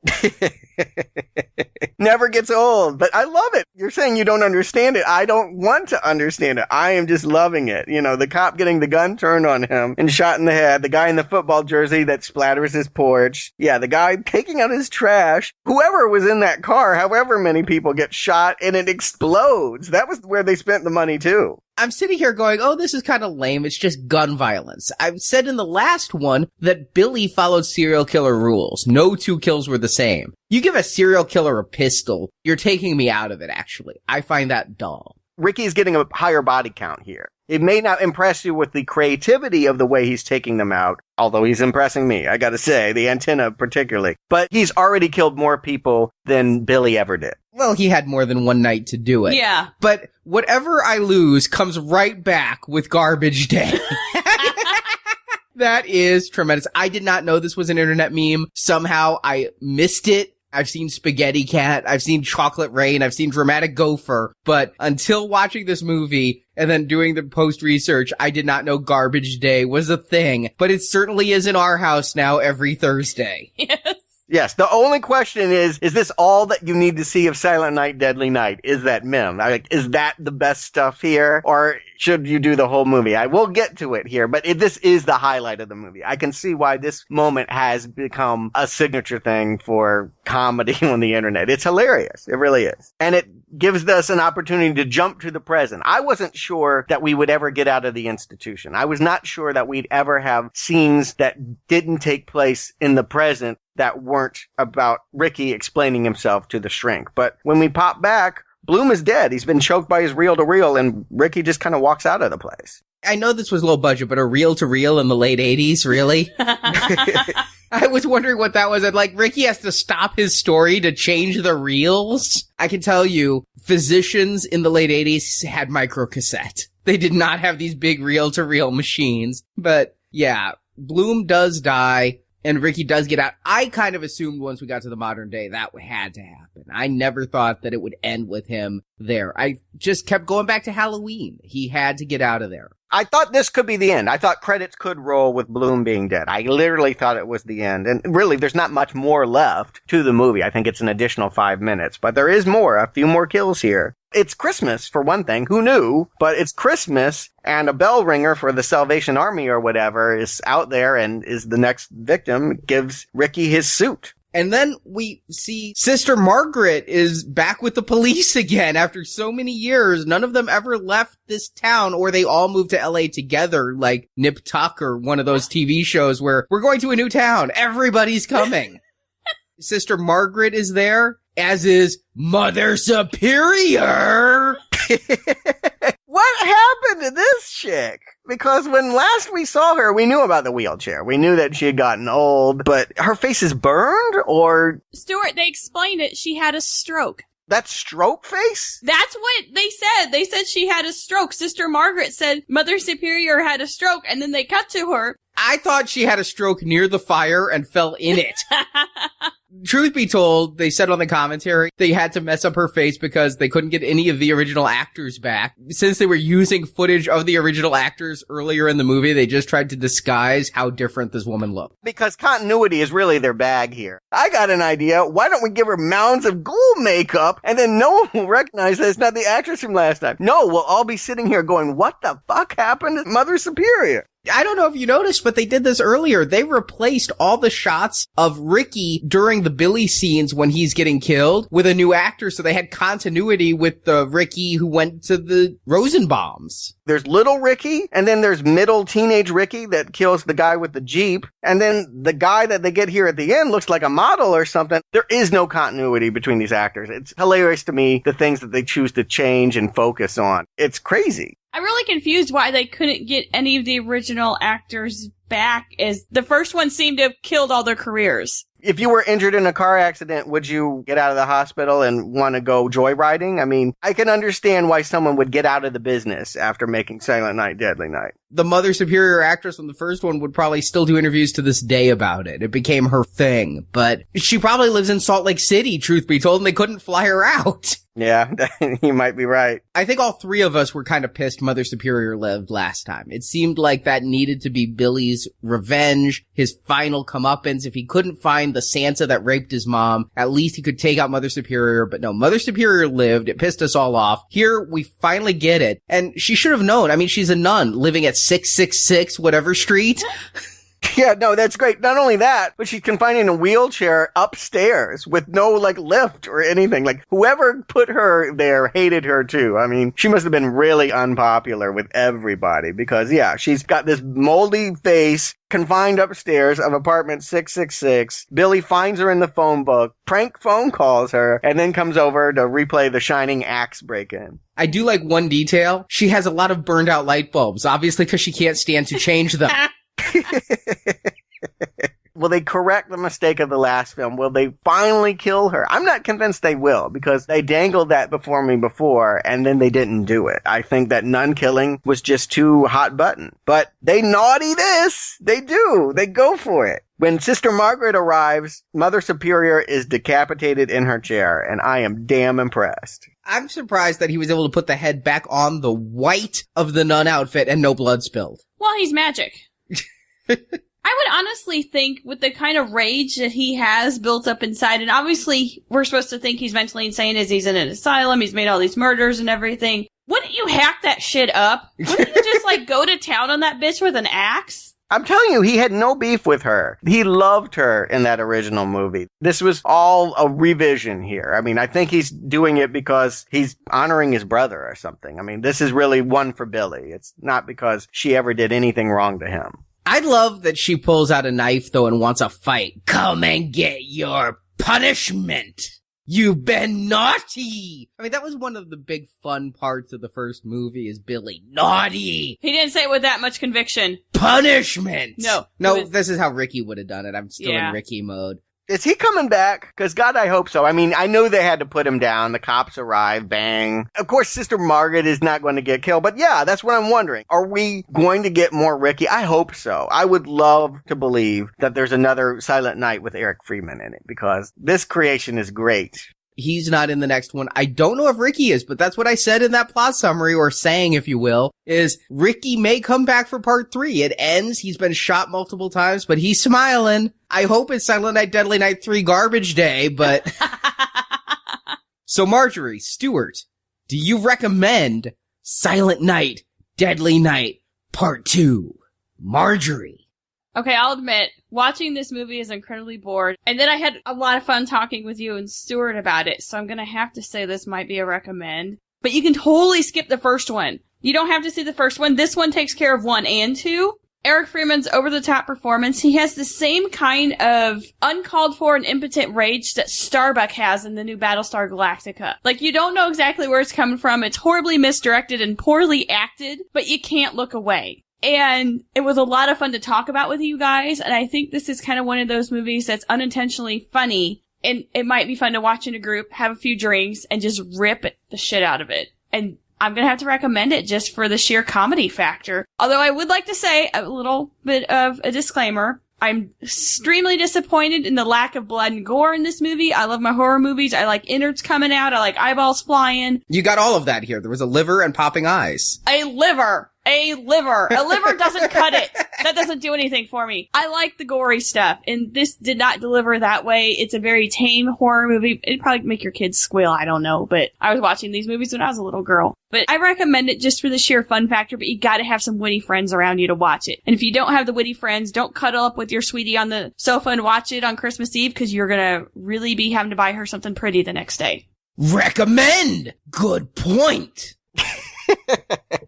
Never gets old, but I love it. You're saying you don't understand it. I don't want to understand it. I am just loving it. You know, the cop getting the gun turned on him and shot in the head, the guy in the football jersey that splatters his porch. Yeah, the guy taking out his trash. Whoever was in that car, however many people get shot and it explodes. That was where they spent the money too. I'm sitting here going, oh, this is kind of lame. It's just gun violence. I've said in the last one that Billy followed serial killer rules. No 2 kills were the same. You give a serial killer a pistol, you're taking me out of it, actually. I find that dull. Ricky's getting a higher body count here. It may not impress you with the creativity of the way he's taking them out, although he's impressing me, I gotta say, the antenna particularly. But he's already killed more people than Billy ever did. Well, he had more than one night to do it. Yeah. But whatever I lose comes right back with Garbage Day. That is tremendous. I did not know this was an internet meme. Somehow I missed it. I've seen Spaghetti Cat, I've seen Chocolate Rain, I've seen Dramatic Gopher, but until watching this movie and then doing the post-research, I did not know Garbage Day was a thing. But it certainly is in our house now every Thursday. Yes. Yes, the only question is this all that you need to see of Silent Night, Deadly Night? Is that mem? Like, is that the best stuff here? Or should you do the whole movie? I will get to it here, but this is the highlight of the movie. I can see why this moment has become a signature thing for comedy on the internet. It's hilarious. It really is. And it gives us an opportunity to jump to the present. I wasn't sure that we would ever get out of the institution. I was not sure that we'd ever have scenes that didn't take place in the present that weren't about Ricky explaining himself to the shrink. But when we pop back, Bloom is dead. He's been choked by his reel-to-reel, and Ricky just kind of walks out of the place. I know this was low budget, but a reel-to-reel in the late 80s, really? I was wondering what that was. And like, Ricky has to stop his story to change the reels? I can tell you, physicians in the late 80s had microcassette. They did not have these big reel-to-reel machines. But yeah, Bloom does die. And Ricky does get out. I kind of assumed once we got to the modern day that had to happen. I never thought that it would end with him there. I just kept going back to Halloween. He had to get out of there. I thought this could be the end. I thought credits could roll with Bloom being dead. I literally thought it was the end. And really, there's not much more left to the movie. I think it's an additional 5 minutes. But there is more, a few more kills here. It's Christmas, for one thing. Who knew? But it's Christmas, and a bell ringer for the Salvation Army or whatever is out there and is the next victim, gives Ricky his suit. And then we see Sister Margaret is back with the police again after so many years. None of them ever left this town, or they all moved to LA together, like Nip Tuck or one of those TV shows where we're going to a new town. Everybody's coming. Sister Margaret is there, as is Mother Superior. What happened to this chick? Because when last we saw her, we knew about the wheelchair. We knew that she had gotten old, but her face is burned, or... Stuart, they explained it. She had a stroke. That's stroke face? That's what they said. They said she had a stroke. Sister Margaret said Mother Superior had a stroke, and then they cut to her. I thought she had a stroke near the fire and fell in it. Truth be told, they said on the commentary they had to mess up her face because they couldn't get any of the original actors back. Since they were using footage of the original actors earlier in the movie, they just tried to disguise how different this woman looked. Because continuity is really their bag here. I got an idea. Why don't we give her mounds of ghoul makeup and then no one will recognize that it's not the actress from last time? No, we'll all be sitting here going, what the fuck happened to Mother Superior? I don't know if you noticed, but they did this earlier. They replaced all the shots of Ricky during the Billy scenes when he's getting killed with a new actor, so they had continuity with the Ricky who went to the Rosenbaums. There's little Ricky, and then there's middle teenage Ricky that kills the guy with the Jeep, and then the guy that they get here at the end looks like a model or something. There is no continuity between these actors. It's hilarious to me, the things that they choose to change and focus on. It's crazy. I'm really confused why they couldn't get any of the original actors back, as the first one seemed to have killed all their careers. If you were injured in a car accident, would you get out of the hospital and want to go joyriding? I mean, I can understand why someone would get out of the business after making Silent Night, Deadly Night. The Mother Superior actress from the first one would probably still do interviews to this day about it. It became her thing. But she probably lives in Salt Lake City, truth be told, and they couldn't fly her out. Yeah, you might be right. I think all three of us were kind of pissed Mother Superior lived last time. It seemed like that needed to be Billy's revenge, his final comeuppance. If he couldn't find the Santa that raped his mom, at least he could take out Mother Superior. But no, Mother Superior lived. It pissed us all off. Here, we finally get it. And she should have known. I mean, she's a nun living at 666 whatever street. Yeah, no, that's great. Not only that, but she's confined in a wheelchair upstairs with no, lift or anything. Whoever put her there hated her too. I mean, she must have been really unpopular with everybody because, yeah, she's got this moldy face confined upstairs of apartment 666. Billy finds her in the phone book, prank phone calls her, and then comes over to replay the Shining Axe break-in. I do like one detail. She has a lot of burned out light bulbs, obviously because she can't stand to change them. Will they correct the mistake of the last film? Will they finally kill her? I'm not convinced they will, because they dangled that before me before, and then they didn't do it. I think that nun killing was just too hot button. But they naughty this! They do! They go for it! When Sister Margaret arrives, Mother Superior is decapitated in her chair, and I am damn impressed. I'm surprised that he was able to put the head back on the white of the nun outfit and no blood spilled. Well, he's magic. I would honestly think with the kind of rage that he has built up inside, and obviously we're supposed to think he's mentally insane as he's in an asylum, he's made all these murders and everything. Wouldn't you hack that shit up? Wouldn't you just go to town on that bitch with an axe? I'm telling you, he had no beef with her. He loved her in that original movie. This was all a revision here. I mean, I think he's doing it because he's honoring his brother or something. I mean, this is really one for Billy. It's not because she ever did anything wrong to him. I love that she pulls out a knife, though, and wants a fight. Come and get your punishment. You've been naughty. I mean, that was one of the big fun parts of the first movie is Billy. Naughty. He didn't say it with that much conviction. Punishment. No, this is how Ricky would have done it. I'm still in Ricky mode. Is he coming back? Because, God, I hope so. I mean, I know they had to put him down. The cops arrive, bang. Of course, Sister Margaret is not going to get killed. But, yeah, that's what I'm wondering. Are we going to get more Ricky? I hope so. I would love to believe that there's another Silent Night with Eric Freeman in it. Because this creation is great. He's not in the next one. I don't know if Ricky is, but that's what I said in that plot summary, or saying, if you will, is Ricky may come back for part 3. It ends. He's been shot multiple times, but he's smiling. I hope it's Silent Night, Deadly Night 3 Garbage Day, but... So Marjorie, Stuart, do you recommend Silent Night, Deadly Night Part 2? Marjorie. Okay, I'll admit, watching this movie is incredibly bored, and then I had a lot of fun talking with you and Stuart about it, so I'm gonna have to say this might be a recommend. But you can totally skip the first one. You don't have to see the first one. This one takes care of 1 and 2. Eric Freeman's over-the-top performance. He has the same kind of uncalled for and impotent rage that Starbuck has in the new Battlestar Galactica. You don't know exactly where it's coming from. It's horribly misdirected and poorly acted, but you can't look away. And it was a lot of fun to talk about with you guys, and I think this is kind of one of those movies that's unintentionally funny, and it might be fun to watch in a group, have a few drinks, and just rip the shit out of it. And I'm gonna have to recommend it just for the sheer comedy factor. Although I would like to say a little bit of a disclaimer. I'm extremely disappointed in the lack of blood and gore in this movie. I love my horror movies. I like innards coming out. I like eyeballs flying. You got all of that here. There was a liver and popping eyes. A liver. A liver doesn't cut it. That doesn't do anything for me. I like the gory stuff, and this did not deliver that way. It's a very tame horror movie. It'd probably make your kids squeal, I don't know, but I was watching these movies when I was a little girl. But I recommend it just for the sheer fun factor, but you gotta have some witty friends around you to watch it. And if you don't have the witty friends, don't cuddle up with your sweetie on the sofa and watch it on Christmas Eve, because you're gonna really be having to buy her something pretty the next day. Recommend! Good point!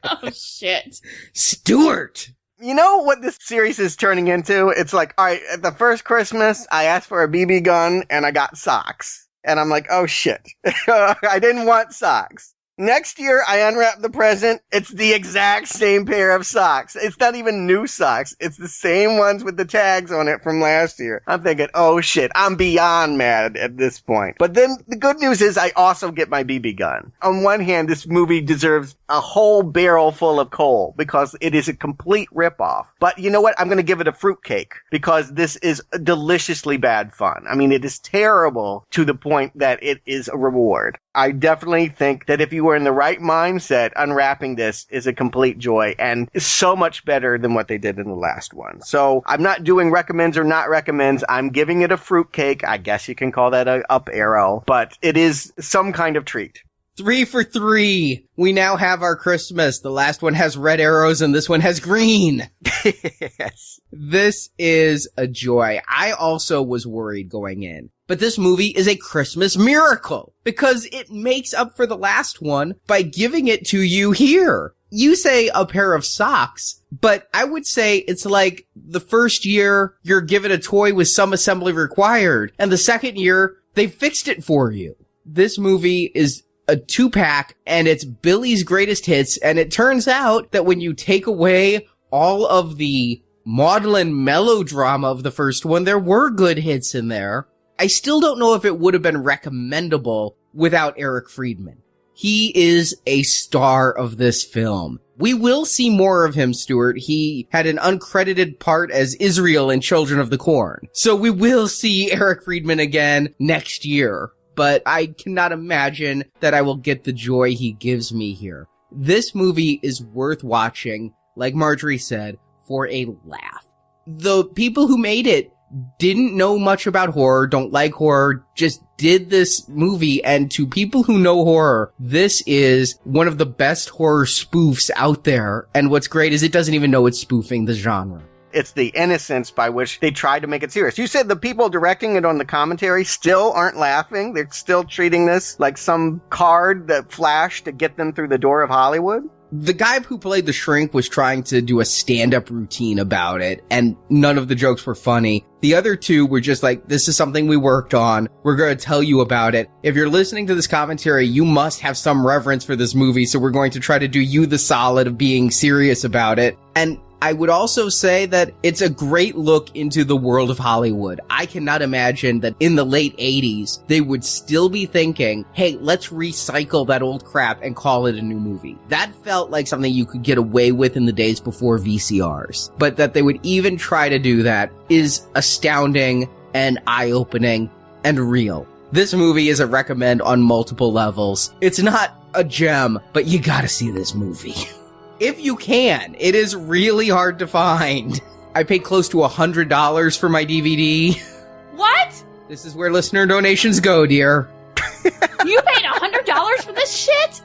Oh, shit. Stuart! You know what this series is turning into? It's like, all right, at the first Christmas, I asked for a BB gun and I got socks. And I'm like, oh shit. I didn't want socks. Next year, I unwrap the present. It's the exact same pair of socks. It's not even new socks. It's the same ones with the tags on it from last year. I'm thinking, oh shit, I'm beyond mad at this point. But then the good news is I also get my BB gun. On one hand, this movie deserves a whole barrel full of coal because it is a complete ripoff. But you know what? I'm going to give it a fruitcake because this is deliciously bad fun. I mean, it is terrible to the point that it is a reward. I definitely think that if you were in the right mindset, unwrapping this is a complete joy and is so much better than what they did in the last one. So I'm not doing recommends or not recommends. I'm giving it a fruitcake. I guess you can call that a up arrow, but it is some kind of treat. 3 for 3. We now have our Christmas. The last one has red arrows and this one has green. Yes. This is a joy. I also was worried going in. But this movie is a Christmas miracle because it makes up for the last one by giving it to you here. You say a pair of socks, but I would say it's like the first year you're given a toy with some assembly required, and the second year they fixed it for you. This movie is a 2-pack, and it's Billy's greatest hits, and it turns out that when you take away all of the maudlin melodrama of the first one, there were good hits in there. I still don't know if it would have been recommendable without Eric Friedman. He is a star of this film. We will see more of him, Stuart. He had an uncredited part as Israel in Children of the Corn. So we will see Eric Friedman again next year. But I cannot imagine that I will get the joy he gives me here. This movie is worth watching, like Marjorie said, for a laugh. The people who made it didn't know much about horror, don't like horror, just did this movie, and to people who know horror, this is one of the best horror spoofs out there, and what's great is it doesn't even know it's spoofing the genre. It's the innocence by which they tried to make it serious. You said the people directing it on the commentary still aren't laughing. They're still treating this like some card that flashed to get them through the door of Hollywood. The guy who played the shrink was trying to do a stand-up routine about it, and none of the jokes were funny. The other two were just like, this is something we worked on. We're going to tell you about it. If you're listening to this commentary, you must have some reverence for this movie, so we're going to try to do you the solid of being serious about it. And I would also say that it's a great look into the world of Hollywood. I cannot imagine that in the late 80s, they would still be thinking, hey, let's recycle that old crap and call it a new movie. That felt like something you could get away with in the days before VCRs. But that they would even try to do that is astounding and eye-opening and real. This movie is a recommend on multiple levels. It's not a gem, but you gotta see this movie. If you can, it is really hard to find. I paid close to $100 for my DVD. What? This is where listener donations go, dear. You paid $100 for this shit?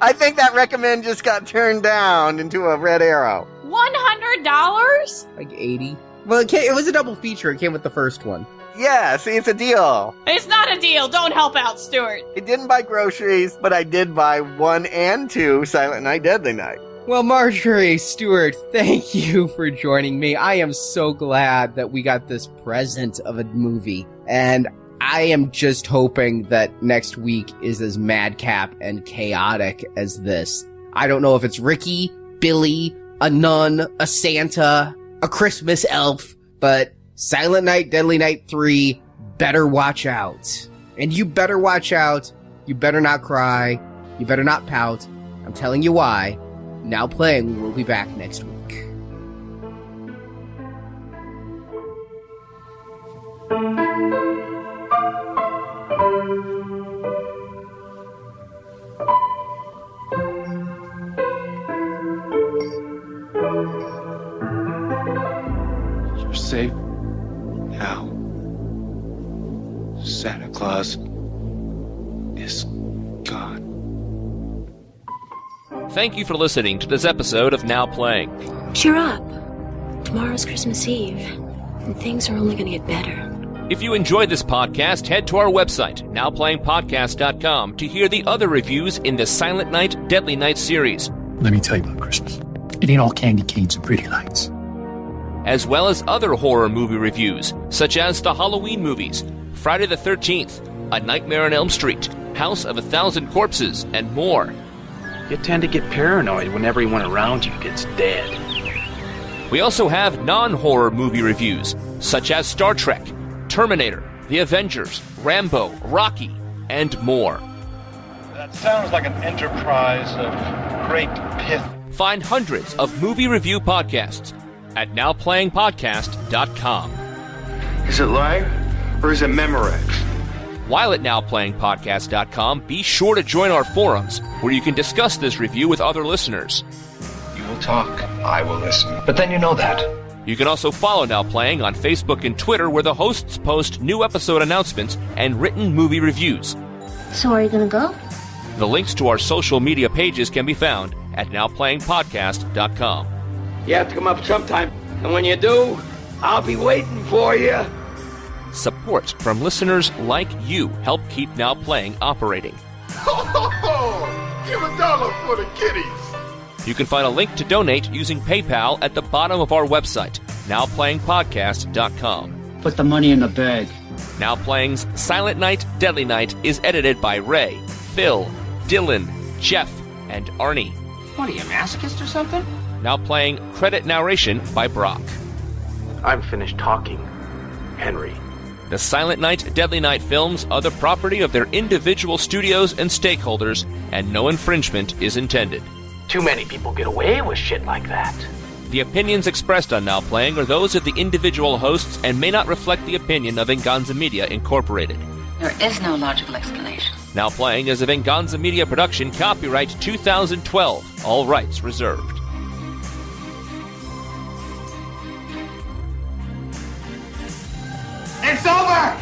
I think that recommend just got turned down into a red arrow. $100? Like 80. Well, it was a double feature. It came with the first one. Yeah, see, it's a deal. It's not a deal. Don't help out, Stuart. I didn't buy groceries, but I did buy 1 and 2 Silent Night, Deadly Night. Well, Marjorie, Stuart, thank you for joining me. I am so glad that we got this present of a movie. And I am just hoping that next week is as madcap and chaotic as this. I don't know if it's Ricky, Billy, a nun, a Santa, a Christmas elf, but Silent Night, Deadly Night 3 better watch out. And you better watch out. You better not cry. You better not pout. I'm telling you why. Now Playing will be back next week. You're safe now. Santa Claus is gone. Thank you for listening to this episode of Now Playing. Cheer up. Tomorrow's Christmas Eve, and things are only going to get better. If you enjoyed this podcast, head to our website, nowplayingpodcast.com, to hear the other reviews in the Silent Night, Deadly Night series. Let me tell you about Christmas. It ain't all candy canes and pretty lights. As well as other horror movie reviews, such as the Halloween movies, Friday the 13th, A Nightmare on Elm Street, House of 1,000 Corpses, and more. You tend to get paranoid when everyone around you gets dead. We also have non-horror movie reviews, such as Star Trek, Terminator, The Avengers, Rambo, Rocky, and more. That sounds like an enterprise of great pith. Find hundreds of movie review podcasts at nowplayingpodcast.com. Is it live or is it Memorex? While at nowplayingpodcast.com, be sure to join our forums, where you can discuss this review with other listeners. You will talk, I will listen. But then you know that. You can also follow Now Playing on Facebook and Twitter, where the hosts post new episode announcements and written movie reviews. So are you going to go? The links to our social media pages can be found at nowplayingpodcast.com. You have to come up sometime, and when you do, I'll be waiting for you. Support from listeners like you help keep Now Playing operating. Give $1 for the kiddies. You can find a link to donate using PayPal at the bottom of our website, nowplayingpodcast.com. Put the money in the bag. Now Playing's Silent Night, Deadly Night is edited by Ray, Phil, Dylan, Jeff, and Arnie. What are you, a masochist or something? Now Playing credit narration by Brock. I'm finished talking, Henry. The Silent Night, Deadly Night films are the property of their individual studios and stakeholders, and no infringement is intended. Too many people get away with shit like that. The opinions expressed on Now Playing are those of the individual hosts and may not reflect the opinion of Venganza Media Incorporated. There is no logical explanation. Now Playing is a Venganza Media production, copyright 2012, all rights reserved. It's over!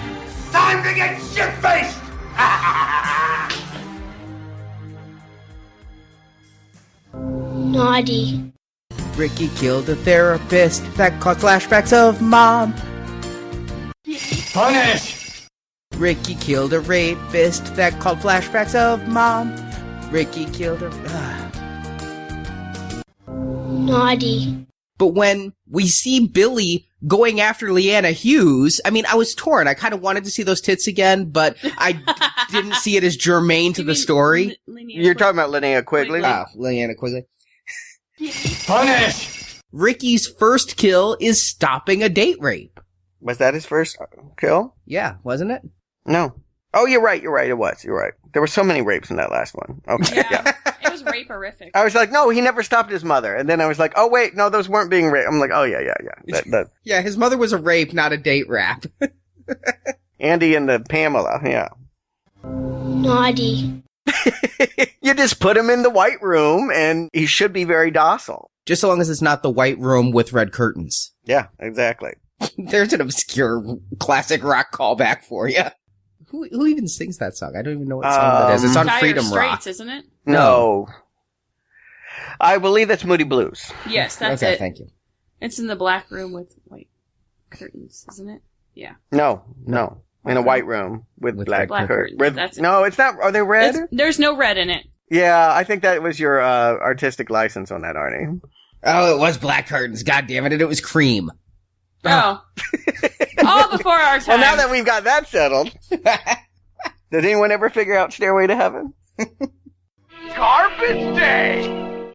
Time to get shit-faced! Naughty. Ricky killed a therapist that caused flashbacks of mom. Punish! Ricky killed a rapist that called flashbacks of mom. Ricky killed a... Naughty. But when we see Billy going after Leanna Hughes, I mean, I was torn. I kind of wanted to see those tits again, but I didn't see it as germane to the story. You're talking about Linnea Quigley? Ah, Leanna Quigley. Punish! Ricky's first kill is stopping a date rape. Was that his first kill? Yeah, wasn't it? No. Oh, you're right, it was. You're right. There were so many rapes in that last one. Okay, yeah. It was rape-horrific. I was like, no, he never stopped his mother. And then I was like, oh, wait, no, those weren't being raped. I'm like, oh, yeah. Yeah, his mother was a rape, not a date rap. Andy and the Pamela, yeah. Naughty. You just put him in the white room, and he should be very docile. Just so long as it's not the white room with red curtains. Yeah, exactly. There's an obscure classic rock callback for you. Who even sings that song? I don't even know what song that is. It's on Dire Freedom Straits, Rock. Isn't it? No. I believe that's Moody Blues. Yes, that's okay, it. Thank you. It's in the black room with white curtains, isn't it? Yeah. No. In a white room with black curtains. Red, That's it. no, it's not. Are they red? There's no red in it. Yeah, I think that was your artistic license on that, Arnie. Oh, it was black curtains. God damn it. And it was cream. Oh. All before our time. Well, now that we've got that settled. Did anyone ever figure out Stairway to Heaven? Garbage Day!